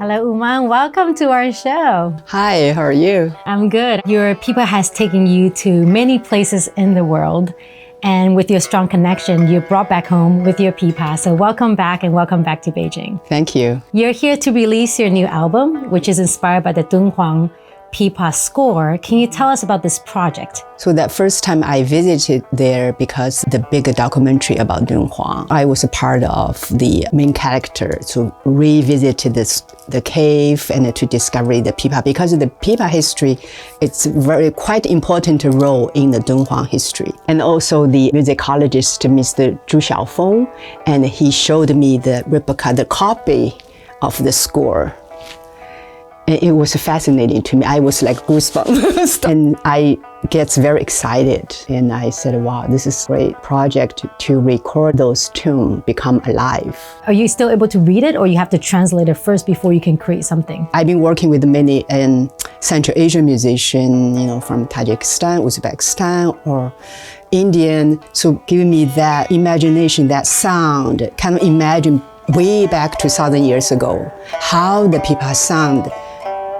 Hello, Umang. Welcome to our show. Hi, how are you? I'm good. Your pipa has taken you to many places in the world. And with your strong connection, you brought back home with your pipa. So welcome back and welcome back to Beijing. Thank you. You're here to release your new album, which is inspired by the Dunhuang pipa score. Can you tell us about this project? So that first time I visited there because the big documentary about Dunhuang, I was a part of the main character to revisit the cave and to discover the pipa. Because of the pipa history, it's quite important role in the Dunhuang history. And also the musicologist, Mr. Zhu Xiaofeng, and he showed me the replica, the copy of the score. It was fascinating to me. I was like goosebumps. And I get very excited. And I said, wow, this is a great project to record those tunes, become alive. Are you still able to read it or you have to translate it first before you can create something? I've been working with many Central Asian musicians, from Tajikistan, Uzbekistan, or Indian. So giving me that imagination, that sound, kind of imagine way back 2,000 years ago, how the pipa sound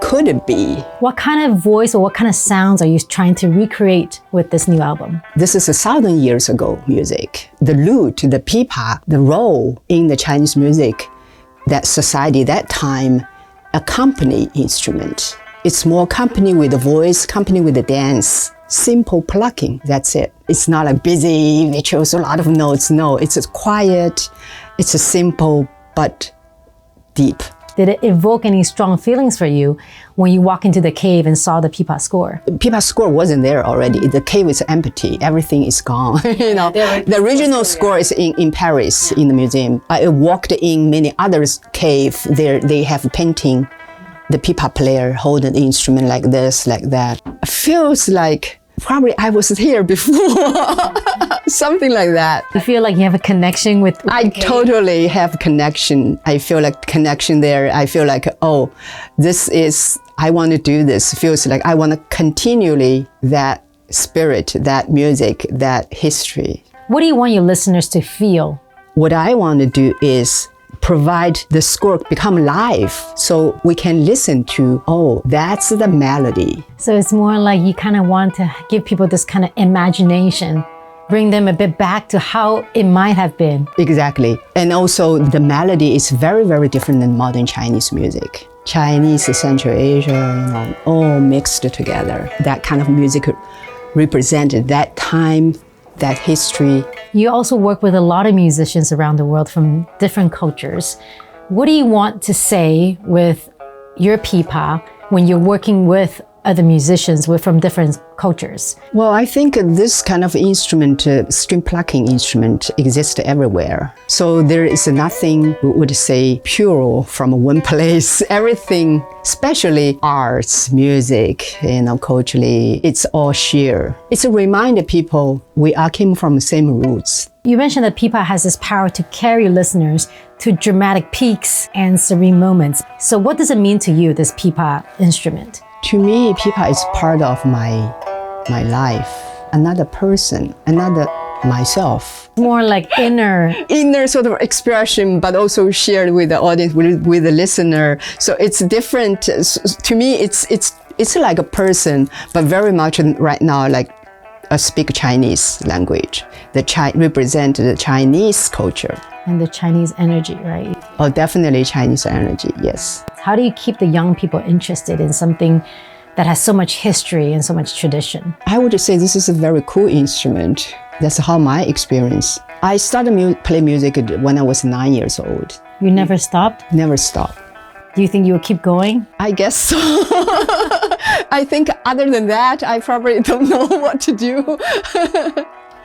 could it be? What kind of voice or what kind of sounds are you trying to recreate with this new album? This is 1,000 years ago music. The lute, the pipa, the role in the Chinese music, that society, that time, accompany instrument. It's more company with the voice, company with the dance. Simple plucking, that's it. It's not a busy, virtuoso, a lot of notes. No, it's a quiet, it's a simple but deep. Did it evoke any strong feelings for you when you walk into the cave and saw the pipa score? Pipa score wasn't there already. The cave is empty. Everything is gone. The original score is in Paris, in the museum. I walked in many others cave. There they have painting. The pipa player holding the instrument like this, like that. Feels like probably I was here before. Something like that. You feel like you have a connection with I totally have connection. I feel like connection there. I feel like, oh, I want to do this. Feels like I want to continually that spirit, that music, that history. What do you want your listeners to feel? What I want to do is provide the score become live so we can listen to, oh, that's the melody. So it's more like you kind of want to give people this kind of imagination, bring them a bit back to how it might have been. Exactly. And also the melody is very, very different than modern Chinese music. Chinese, Central Asia, all mixed together. That kind of music represented that time, that history. You also work with a lot of musicians around the world from different cultures. What do you want to say with your pipa when you're working with other musicians from different cultures? Well, I think this kind of instrument, string plucking instrument, exists everywhere. So there is nothing, we would say, pure from one place. Everything, especially arts, music, culturally, it's all shared. It's a reminder people we all came from the same roots. You mentioned that pipa has this power to carry listeners to dramatic peaks and serene moments. So what does it mean to you, this pipa instrument? To me, pipa is part of my life, another person, another myself. More like inner sort of expression, but also shared with the audience, with the listener. So it's different. To me, it's like a person, but very much right now like speak Chinese language. Represent the Chinese culture. And the Chinese energy, right? Oh, definitely Chinese energy, yes. How do you keep the young people interested in something that has so much history and so much tradition? I would say this is a very cool instrument. That's how my experience. I started play music when I was 9 years old. You never stopped? Never stopped. Do you think you will keep going? I guess so. I think other than that, I probably don't know what to do.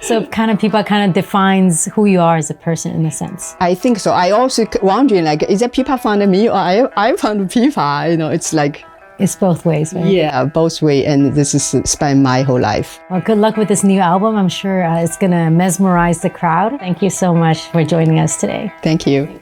So pipa kind of defines who you are as a person in a sense. I think so. I also wondering is that pipa found me or I found pipa? It's like it's both ways, right? Yeah, both ways. And this is spent my whole life. Well, good luck with this new album. I'm sure it's gonna mesmerize the crowd. Thank you so much for joining us today. Thank you.